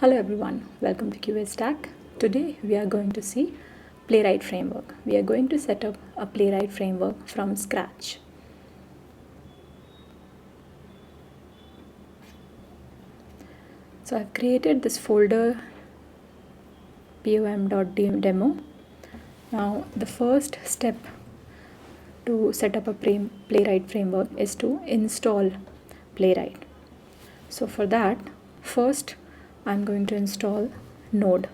Hello everyone, welcome to QA Stack. Today we are going to see Playwright Framework. We are going to set up a Playwright Framework from scratch. So I've created this folder pom.demo. Now the first step to set up a Playwright Framework is to install Playwright. So for that, first I'm going to install Node.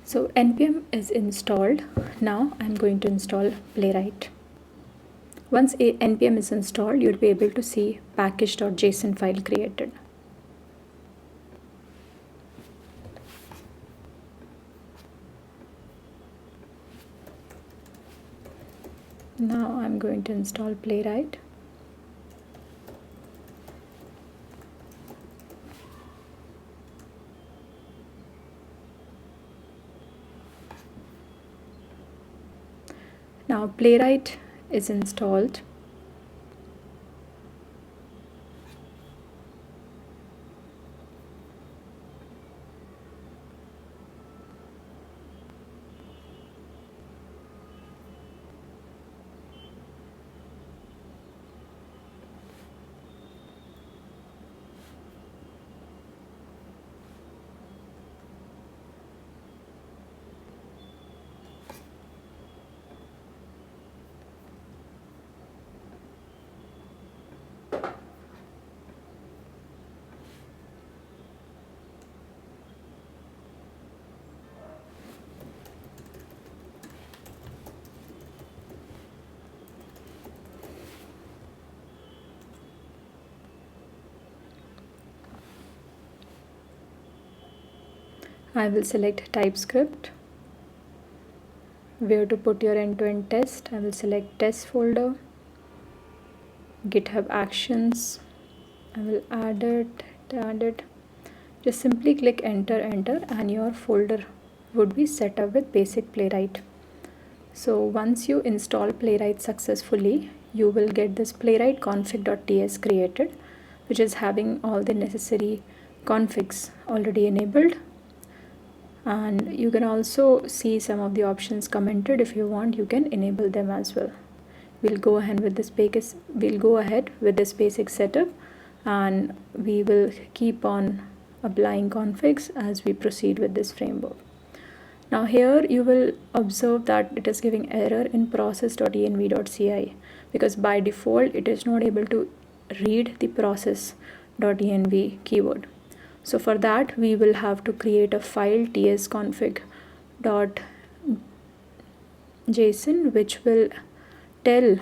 So npm is installed. Now I'm going to install Playwright. Once npm is installed, you'll be able to see package.json file created. Now I'm going to install Playwright. Now Playwright is installed. I will select TypeScript. Where to put your end-to-end test, I will select test folder, GitHub Actions. I will add it. Just simply click enter, and your folder would be set up with basic Playwright. So once you install Playwright successfully, you will get this playwright config.ts created, which is having all the necessary configs already enabled. And you can also see some of the options commented. If you want, you can enable them as well. We'll go ahead with this basic setup, and we will keep on applying configs as we proceed with this framework. Now here you will observe that it is giving error in process.env.ci because by default it is not able to read the process.env keyword. So for that we will have to create a file tsconfig.json which will tell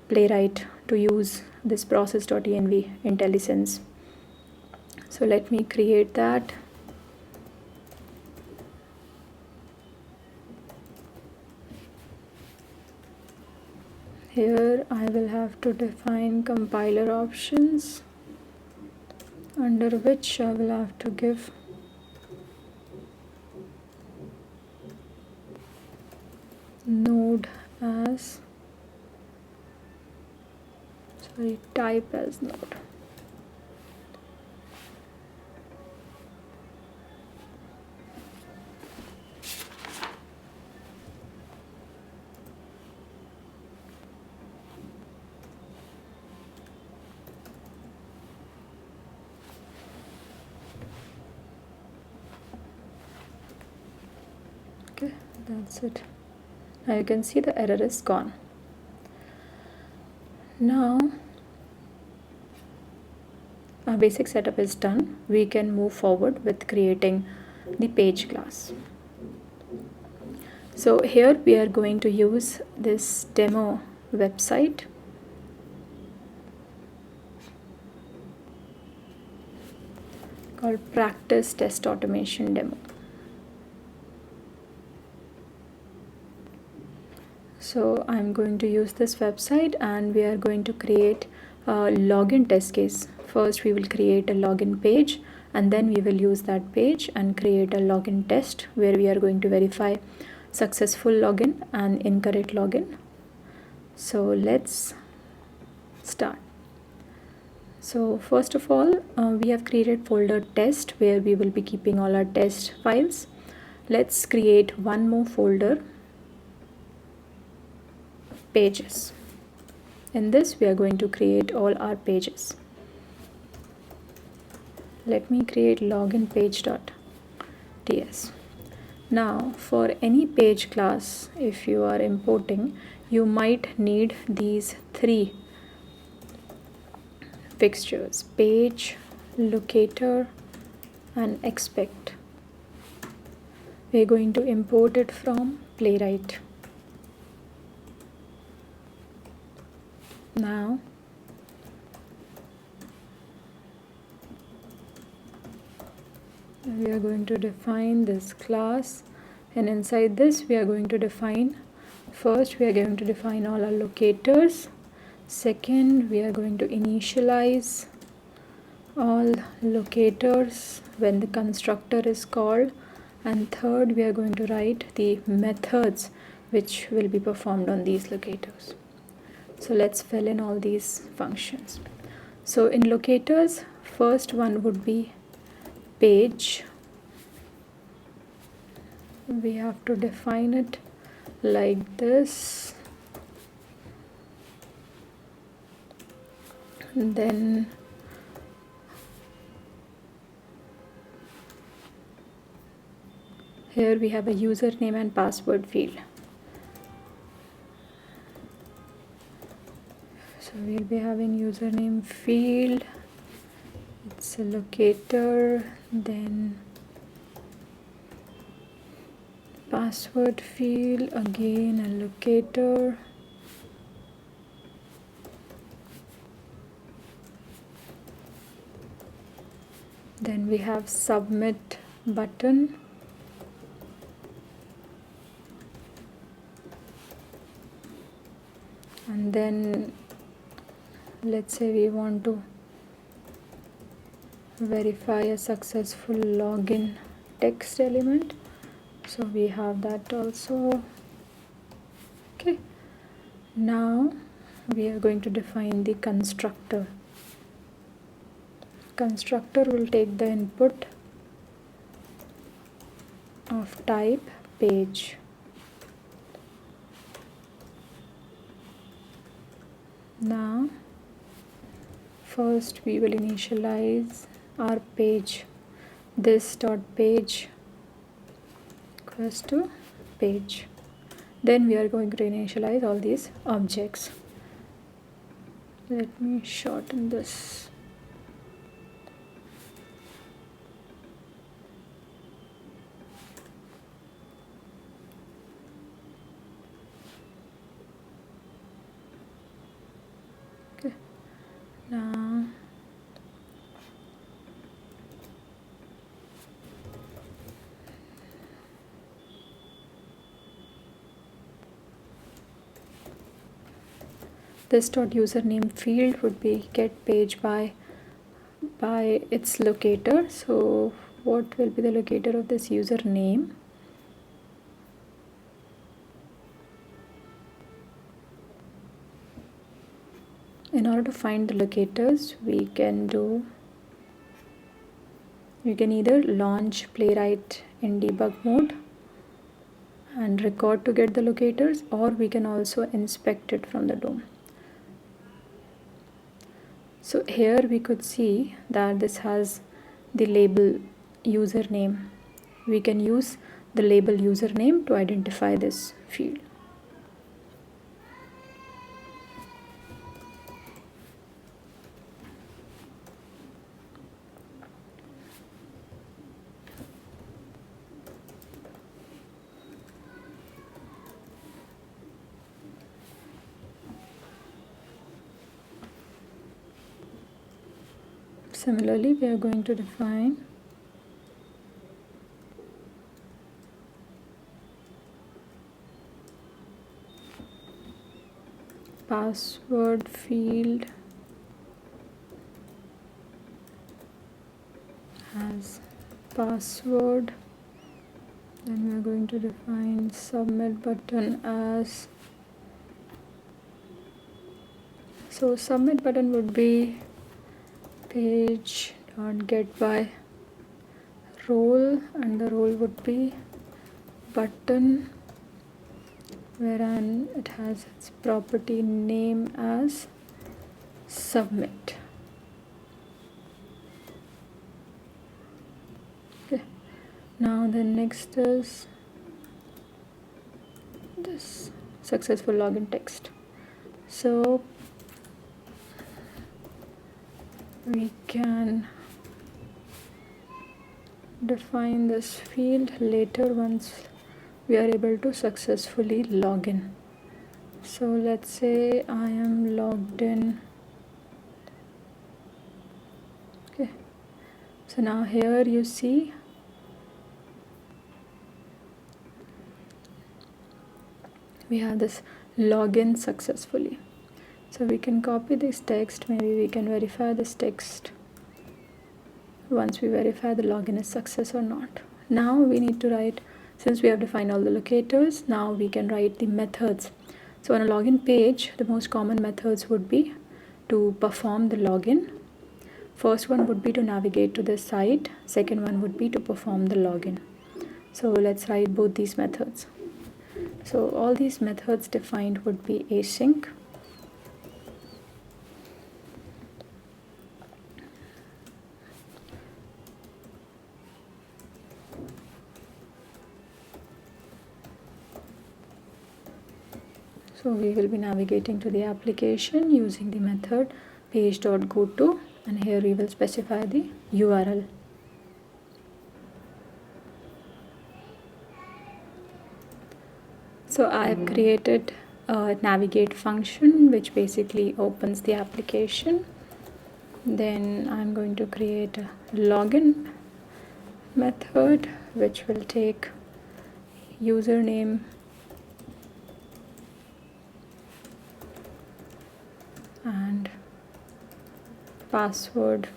Playwright to use this process.env IntelliSense. So let me create that. Here I will have to define compiler options, under which I will have to give node as, type as node. That's it. Now you can see the error is gone. Now our basic setup is done. We can move forward with creating the page class. So here we are going to use this demo website. Called Practice Test Automation Demo. So I'm going to use this website and we are going to create a login test case. First we will create a login page and then we will use that page and create a login test where we are going to verify successful login and incorrect login. So let's start. So first of all, we have created folder test where we will be keeping all our test files. Let's create one more folder, pages. In this we are going to create all our pages. Let me create login page.ts. Now for any page class, if you are importing, you might need these three fixtures: page, locator and expect. We're going to import it from Playwright. Now we are going to define this class, and inside this we are going to define, first we are going to define all our locators. Second, we are going to initialize all locators when the constructor is called. And third, we are going to write the methods which will be performed on these locators. So let's fill in all these functions. So in locators, first one would be page. We have to define it like this. Then here we have a username and password field. So we'll be having username field, it's a locator, then password field, again a locator. Then we have submit button. And then let's say we want to verify a successful login text element. So we have that also. Okay. Now we are going to define the constructor. Constructor will take the input of type page. Now first we will initialize our page, this dot page equals to page. Then we are going to initialize all these objects. Let me shorten this. Okay. Now this dot username field would be get page by its locator. So what will be the locator of this username? In order to find the locators, you can either launch Playwright in debug mode and record to get the locators, or we can also inspect it from the DOM. So here we could see that this has the label username. We can use the label username to identify this field. Similarly, we are going to define password field as password. Then we are going to define submit button as, so submit button would be page.get by role, and the role would be button, wherein it has its property name as submit. Okay. Now the next is this successful login text. So we can define this field later once we are able to successfully log in. So let's say I am logged in. Okay, so now here you see we have this login successfully. So we can copy this text, maybe we can verify this text once we verify the login is success or not. Now we need to write, since we have defined all the locators, now we can write the methods. So on a login page, the most common methods would be to perform the login. First one would be to navigate to the site. Second one would be to perform the login. So let's write both these methods. So all these methods defined would be async. So we will be navigating to the application using the method page.goto, and here we will specify the URL. So I have created a navigate function which basically opens the application. Then I'm going to create a login method which will take username and password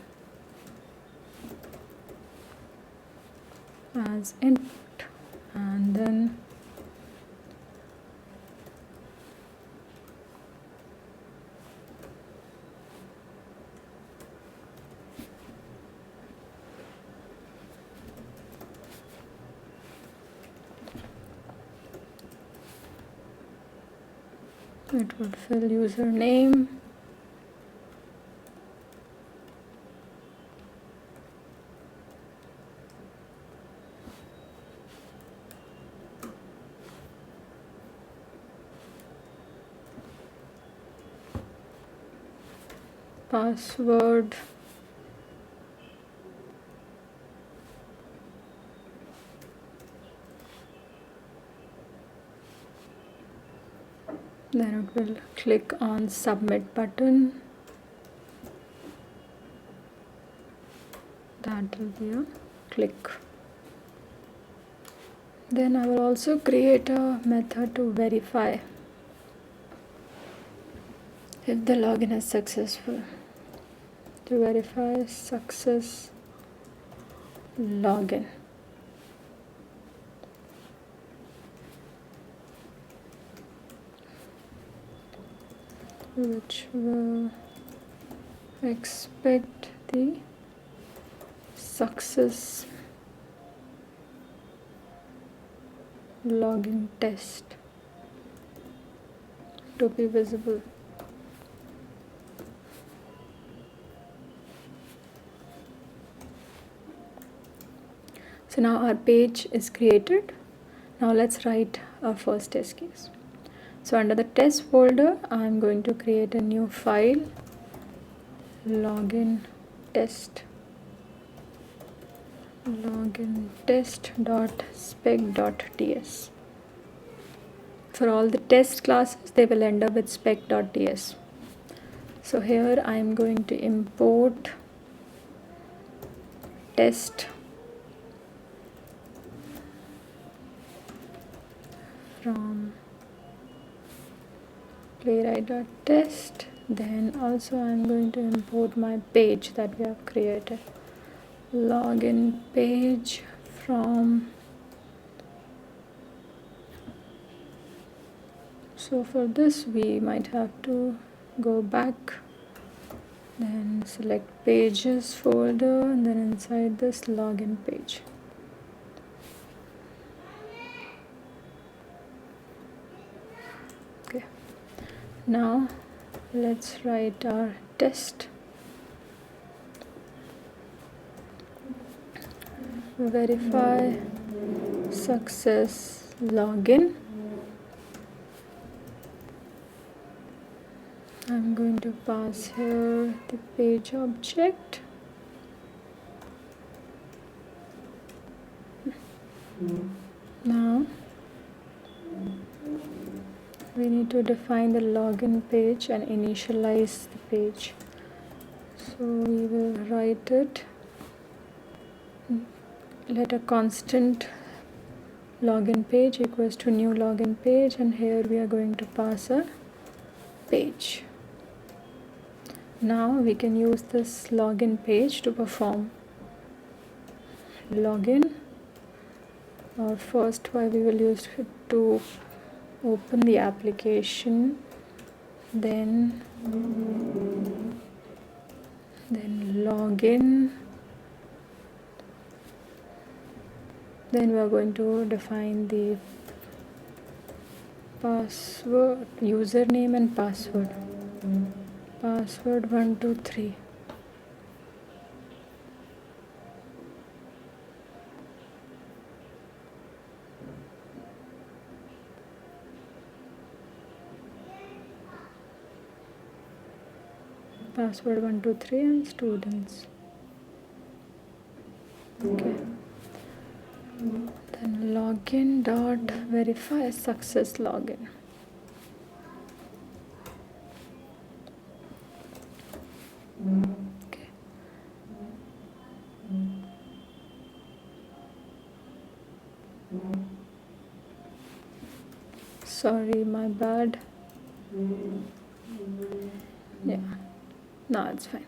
as input, and then it would fill username, password, then it will click on submit button. That will be a click. Then I will also create a method to verify if the login is successful. To verify success login. Which will expect the success login test to be visible. So now our page is created. Now let's write our first test case. So under the test folder, I'm going to create a new file, login test.spec.ts. For all the test classes, they will end up with spec.ts. So here I'm going to import test from playwright.test. Then also I'm going to import my page that we have created, login page from. So for this we might have to go back, then select pages folder, and then inside this login page. Okay, now let's write our test. Verify success login. I'm going to pass here the page object. Now we need to define the login page and initialize the page. So we will write it, let a constant login page equals to new login page, and here we are going to pass a page. Now we can use this login page to perform login. Or first why we will use it to open the application, then login, then we are going to define the password, username and password. Password 123. Password 123 and students. Okay. Then login dot verify success login. Okay. Sorry, my bad. Yeah. No, it's fine.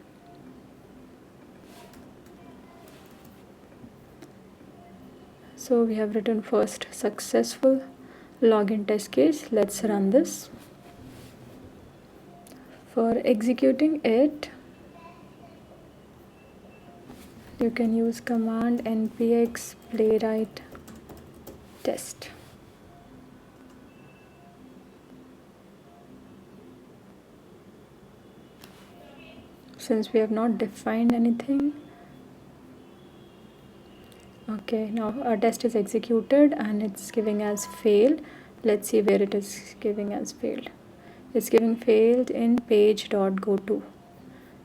So we have written first successful login test case. Let's run this. For executing it, you can use command npx playwright test. Since we have not defined anything, okay, now our test is executed and it's giving as failed. Let's see where it is giving as failed. It's giving failed in page.goto.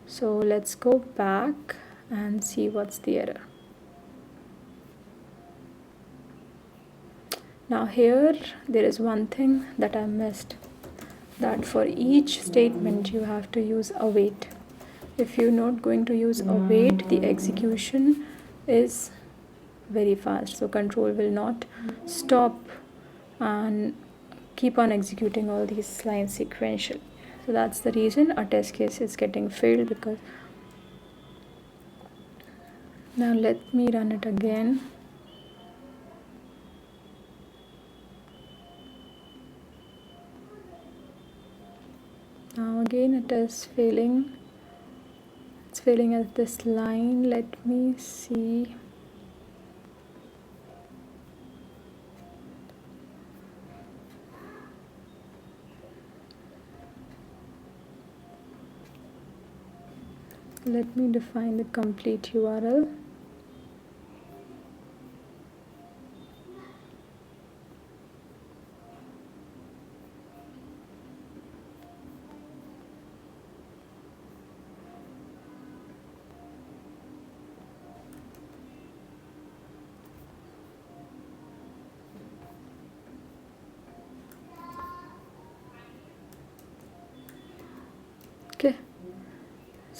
So let's go back and see what's the error. Now here there is one thing that I missed, that for each statement you have to use await. If you're not going to use await, the execution is very fast, so control will not stop and keep on executing all these lines sequentially. So that's the reason our test case is getting failed. Because now let me run it again. Now again it is failing. It's failing at this line. Let me see. Let me define the complete URL.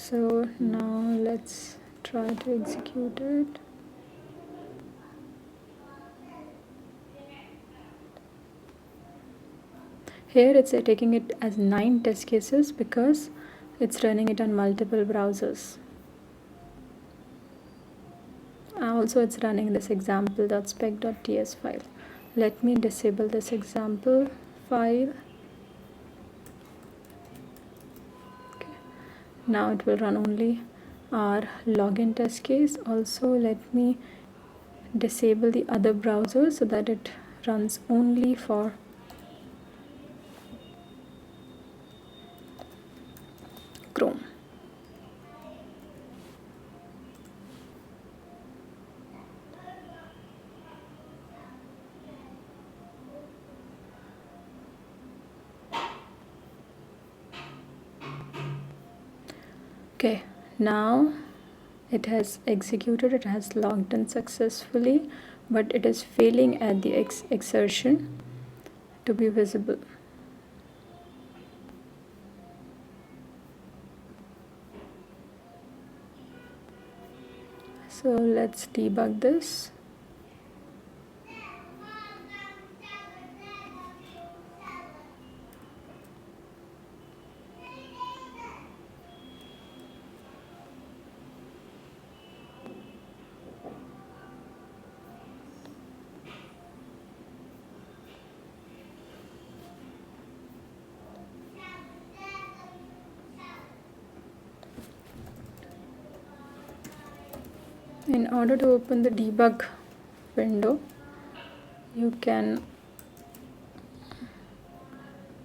So now let's try to execute it. Here it's taking it as 9 test cases because it's running it on multiple browsers. Also it's running this example.spec.ts file. Let me disable this example file. Okay. Now it will run only our login test case. Also let me disable the other browser so that it runs only for Chrome. Okay, now it has executed, it has logged in successfully, but it is failing at the exertion to be visible. So let's debug this. In order to open the debug window, you can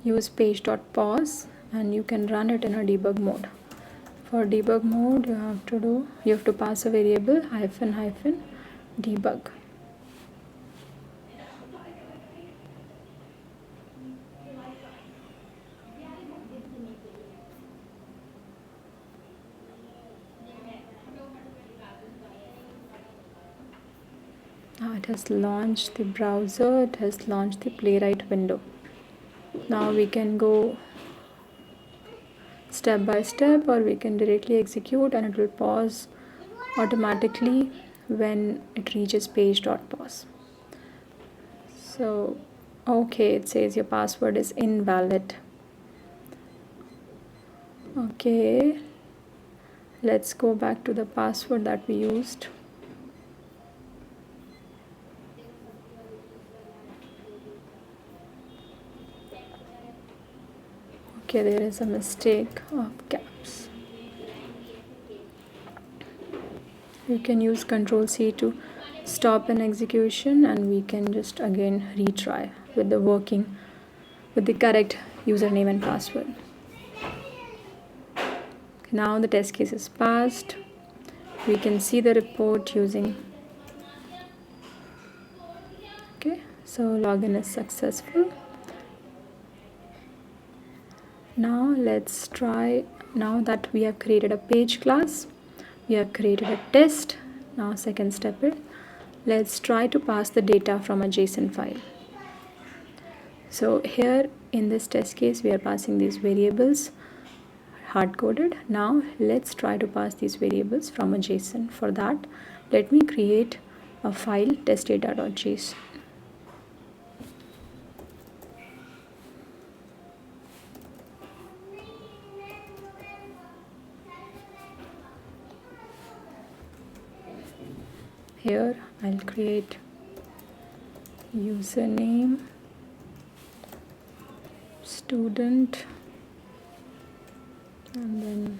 use page.pause and you can run it in a debug mode. For debug mode, you have to pass a variable --debug. Now it has launched the browser, it has launched the Playwright window. Now we can go step by step, or we can directly execute and it will pause automatically when it reaches page.pause. So okay, it says your password is invalid. Okay, let's go back to the password that we used. Okay, there is a mistake of caps. You can use Ctrl+C to stop an execution, and we can just again retry with the correct username and password. Now the test case is passed. We can see the report using. Okay, so login is successful. Now let's try. Now that we have created a page class, we have created a test. Now second step is, let's try to pass the data from a JSON file. So here in this test case, we are passing these variables hard-coded. Now let's try to pass these variables from a JSON. For that, let me create a file, testdata.json. Here I'll create username, student, and then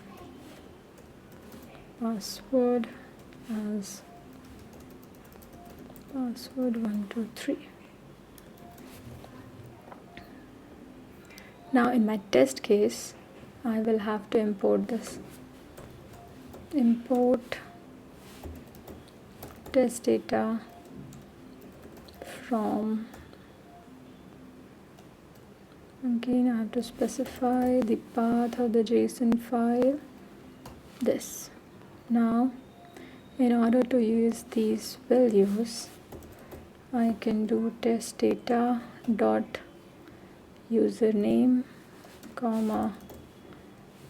password as password123. Now in my test case, I will have to import this. Import test data from, again I have to specify the path of the JSON file, this. Now in order to use these values, I can do test data dot username comma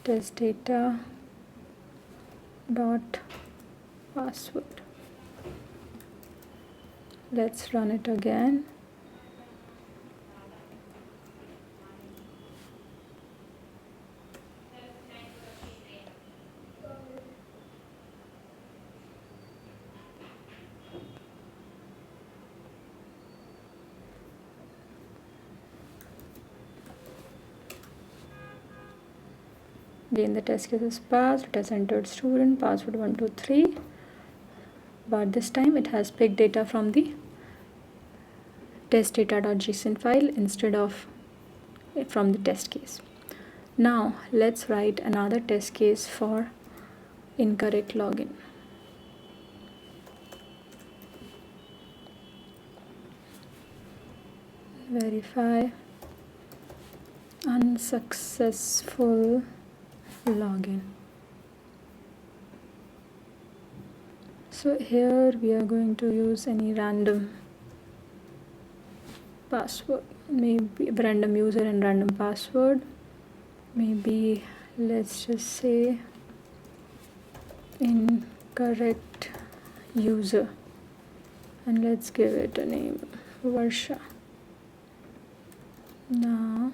test data dot password. Let's run it again. Again, the test case is passed. It has entered student password 123, but this time it has picked data from the testdata.json file instead of from the test case. Now let's write another test case for incorrect login. Verify unsuccessful login. So here we are going to use any random password, maybe random user and random password. Maybe let's just say incorrect user, and let's give it a name, Varsha. Now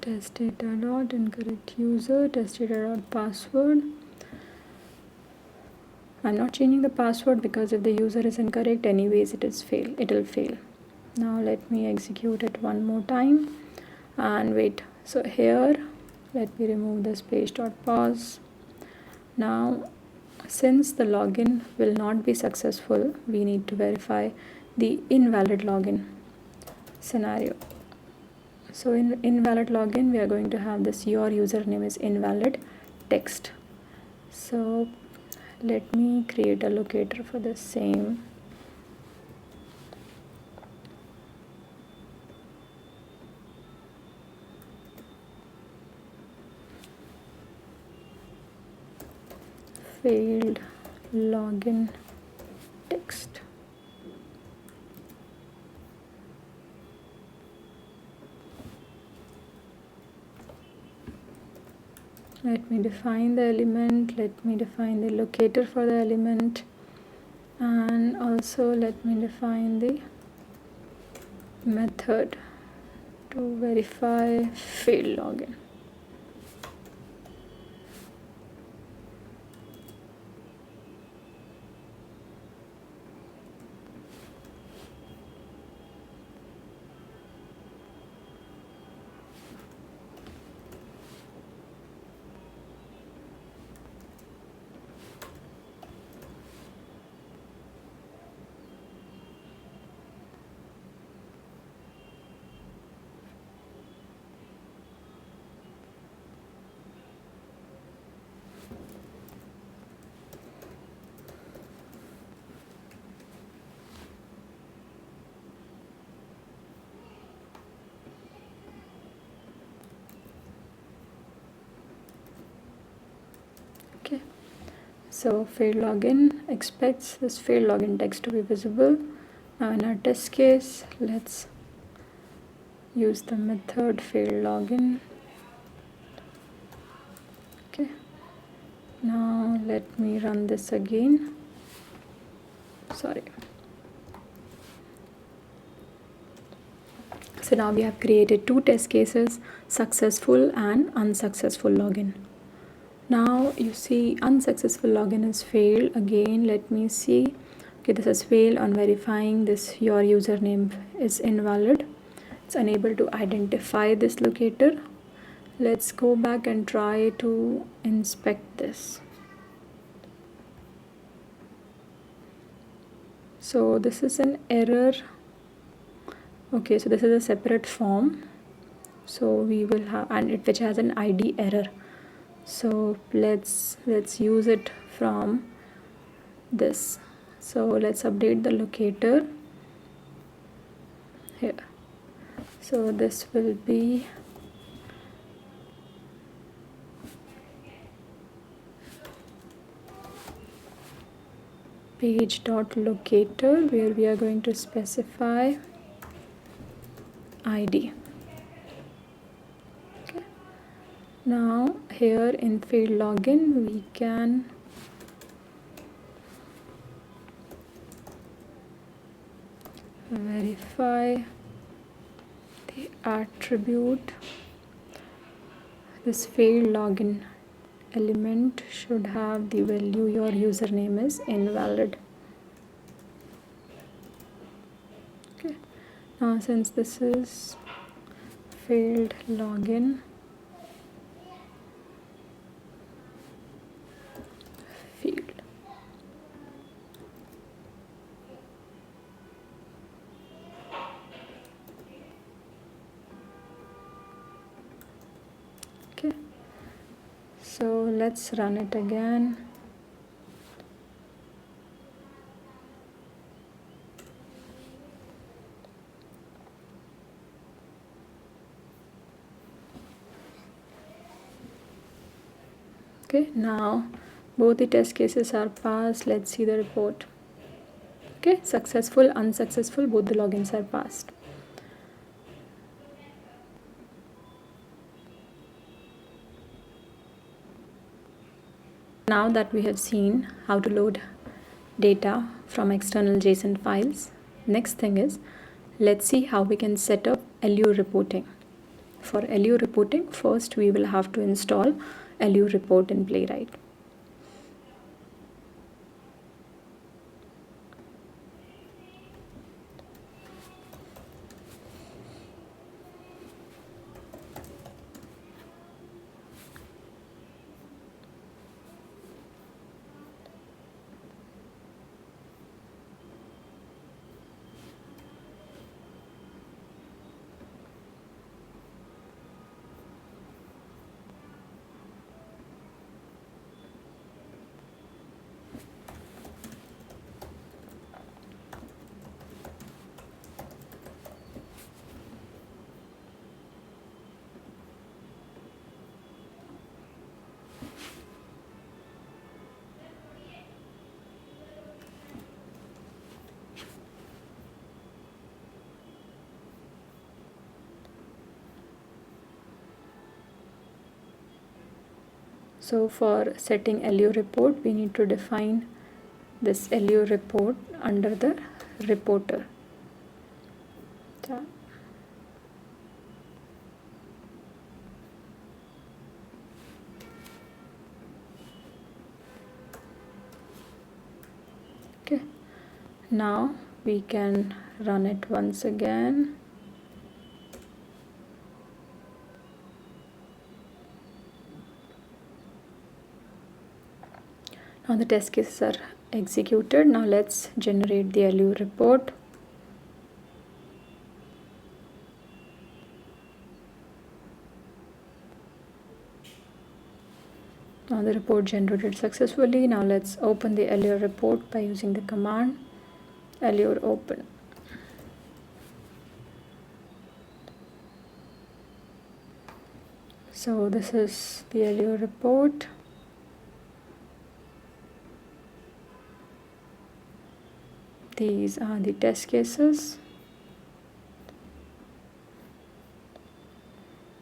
test data dot incorrect user, test data dot password. I'm not changing the password because if the user is incorrect, anyways it'll fail. Now let me execute it one more time and wait. So here let me remove this page.pause. Now since the login will not be successful, we need to verify the invalid login scenario. So in invalid login, we are going to have this your username is invalid text. So let me create a locator for the same. Failed login text. Let me define the element, let me define the locator for the element, and also let me define the method to verify failed login. Okay, so failed login expects this failed login text to be visible. Now in our test case, let's use the method failed login. Okay, now let me run this again. Sorry. So now we have created two test cases, successful and unsuccessful login. Now you see unsuccessful login is failed. Again, let me see. Okay, this has failed on verifying this your username is invalid. It's unable to identify this locator. Let's go back and try to inspect this. So this is an error. Okay, so this is a separate form. So we will have, and it which has an ID error. So let's use it from this. So let's update the locator here. So this will be page.locator, where we are going to specify ID. Okay. Now here in field login we can verify the attribute. This field login element should have the value your username is invalid. Okay. Now since this is field login field, okay, so let's run it again. Okay, now both the test cases are passed. Let's see the report. Okay, successful, unsuccessful, both the logins are passed. Now that we have seen how to load data from external JSON files, next thing is, let's see how we can set up allure reporting. For allure reporting, first we will have to install allure report in Playwright. So for setting allure report, we need to define this allure report under the reporter tab. Okay, now we can run it once again. Now the test cases are executed. Now let's generate the allure report. Now the report generated successfully. Now let's open the allure report by using the command allure open. So this is the allure report. These are the test cases.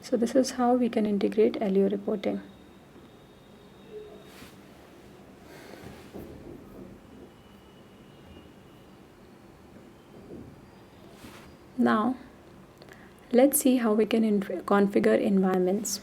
So this is how we can integrate allure reporting. Now let's see how we can configure environments.